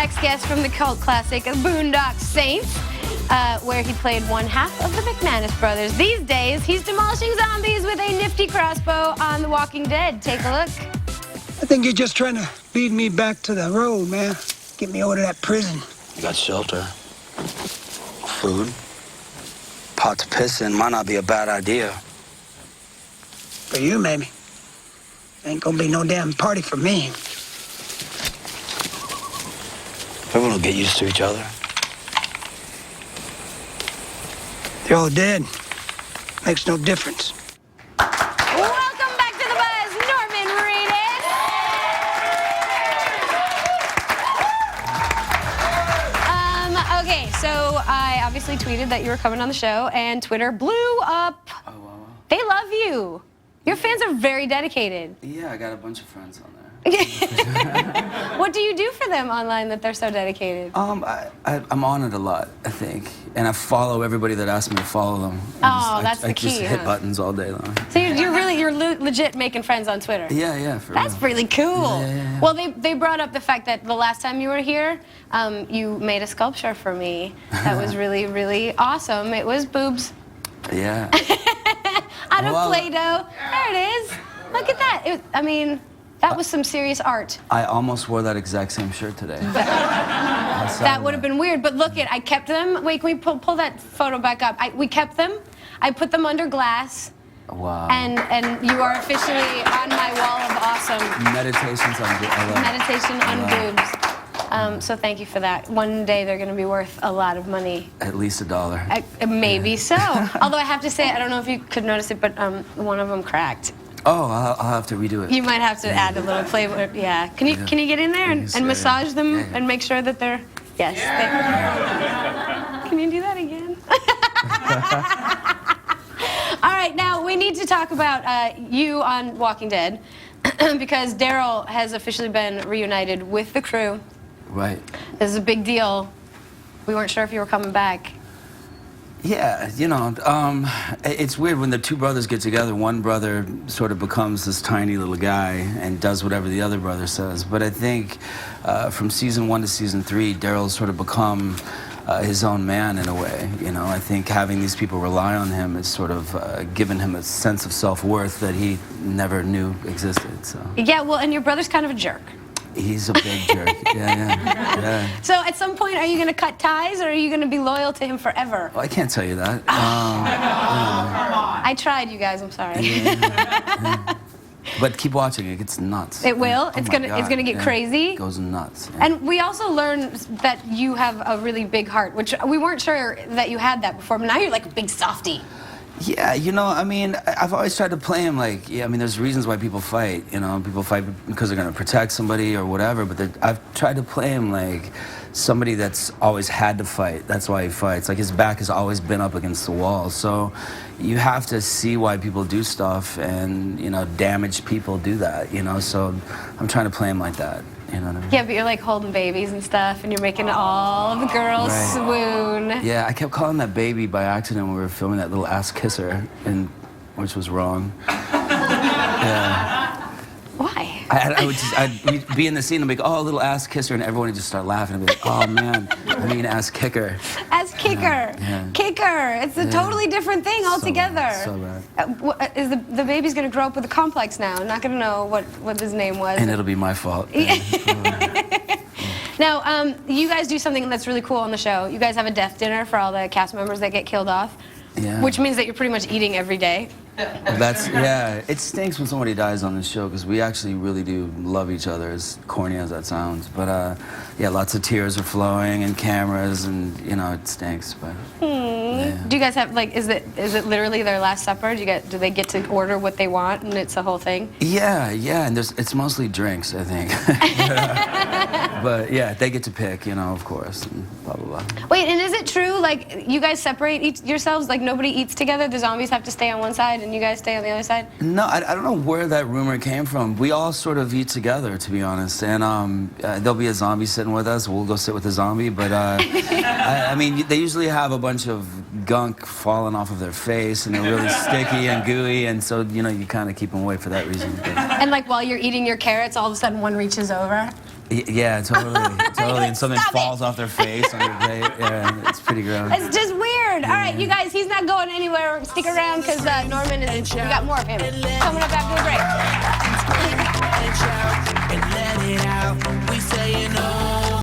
next guest from the cult classic Boondock Saints, where he played one half of the MacManus brothers. These days, he's demolishing zombies with a nifty crossbow on The Walking Dead. Take a look. I think you're just trying to lead me back to the road, man. Get me over to that prison. You got shelter, food, pot to piss in. Might not be a bad idea. For you, maybe. Ain't gonna be no damn party for me. Everyone will get used to each other. They're all dead. Makes no difference. Welcome back to the Buzz, Norman Reedus. Okay, so I obviously tweeted that you were coming on the show, and Twitter blew up. Oh, wow. They love you. Your fans are very dedicated. Yeah, I got a bunch of friends on there. What do you do for them online that they're so dedicated? I'm on it a lot, I think. And I follow everybody that asks me to follow them. That's the I key, just hit buttons all day long. So you're legit making friends on Twitter. Yeah, for real. That's really cool. Yeah. Well, they brought up the fact that the last time you were here, you made a sculpture for me that was really, really awesome. It was boobs. Yeah. Out of Play-Doh. There it is. Look at that. That was some serious art. I almost wore that exact same shirt today. That would have been weird, but look I kept them. Wait, can we pull that photo back up? We kept them. I put them under glass. Wow. And you are officially on my wall of awesome. Meditations on boobs. Meditation on boobs. So thank you for that. One day they're going to be worth a lot of money. At least $1. Maybe so. Although I have to say, I don't know if you could notice it, but one of them cracked. Oh, I'll have to redo it. You might have to add a little flavor. Yeah. Can you get in there and massage them and make sure that they're Can you do that again? All right. Now we need to talk about you on Walking Dead because Daryl has officially been reunited with the crew. Right. This is a big deal. We weren't sure if you were coming back. Yeah, it's weird when the two brothers get together. One brother sort of becomes this tiny little guy and does whatever the other brother says. But I think from season 1 to season 3, Daryl's sort of become his own man in a way. I think having these people rely on him has sort of given him a sense of self-worth that he never knew existed. So. Yeah, well, and your brother's kind of a jerk. He's a big jerk. Yeah. So at some point, are you going to cut ties, or are you going to be loyal to him forever? Well, I can't tell you that. I tried, you guys. I'm sorry. Yeah. But keep watching. It gets nuts. It will. Oh it's gonna get crazy. It goes nuts. Yeah. And we also learned that you have a really big heart, which we weren't sure that you had that before. But now you're like a big softie. Yeah, I've always tried to play him like, there's reasons why people fight. People fight because they're going to protect somebody or whatever, but I've tried to play him like somebody that's always had to fight. That's why he fights. Like, his back has always been up against the wall. So you have to see why people do stuff, and, damaged people do that, So I'm trying to play him like that. You know what I mean? Yeah, but you're like holding babies and stuff, and you're making all of the girls swoon. Yeah, I kept calling that baby by accident when we were filming that little ass kisser, which was wrong. Yeah. Why? We'd be in the scene and be like, oh, little ass kisser, and everyone would just start laughing and be like, oh man, I mean ass kicker. Ass kicker. Yeah. Kicker. It's a totally different thing altogether. So bad. Is the baby's gonna grow up with a complex now? Not gonna know what his name was. And it'll be my fault. Now, you guys do something that's really cool on the show. You guys have a death dinner for all the cast members that get killed off. Yeah. Which means that you're pretty much eating every day. It stinks when somebody dies on this show because we actually really do love each other, as corny as that sounds. But lots of tears are flowing and cameras, and it stinks. But yeah. Do you guys have is it literally their last supper? Do they get to order what they want and it's a whole thing? Yeah, and it's mostly drinks, I think. But yeah, they get to pick, of course, and blah blah blah. Wait, and is it true you guys separate yourselves? Like nobody eats together? The zombies have to stay on one side and you guys stay on the other side? No, I don't know where that rumor came from. We all sort of eat together, to be honest. And there'll be a zombie sitting with us. We'll go sit with the zombie. But they usually have a bunch of gunk falling off of their face, and they're really sticky and gooey. And so you kind of keep them away for that reason. But. And while you're eating your carrots, all of a sudden one reaches over. Yeah, totally. And something Stop falls it. off their face on your plate. Yeah, it's pretty gross. It's just weird. All right, you guys, he's not going anywhere. Stick around because Norman is. We got more of him coming up after the break.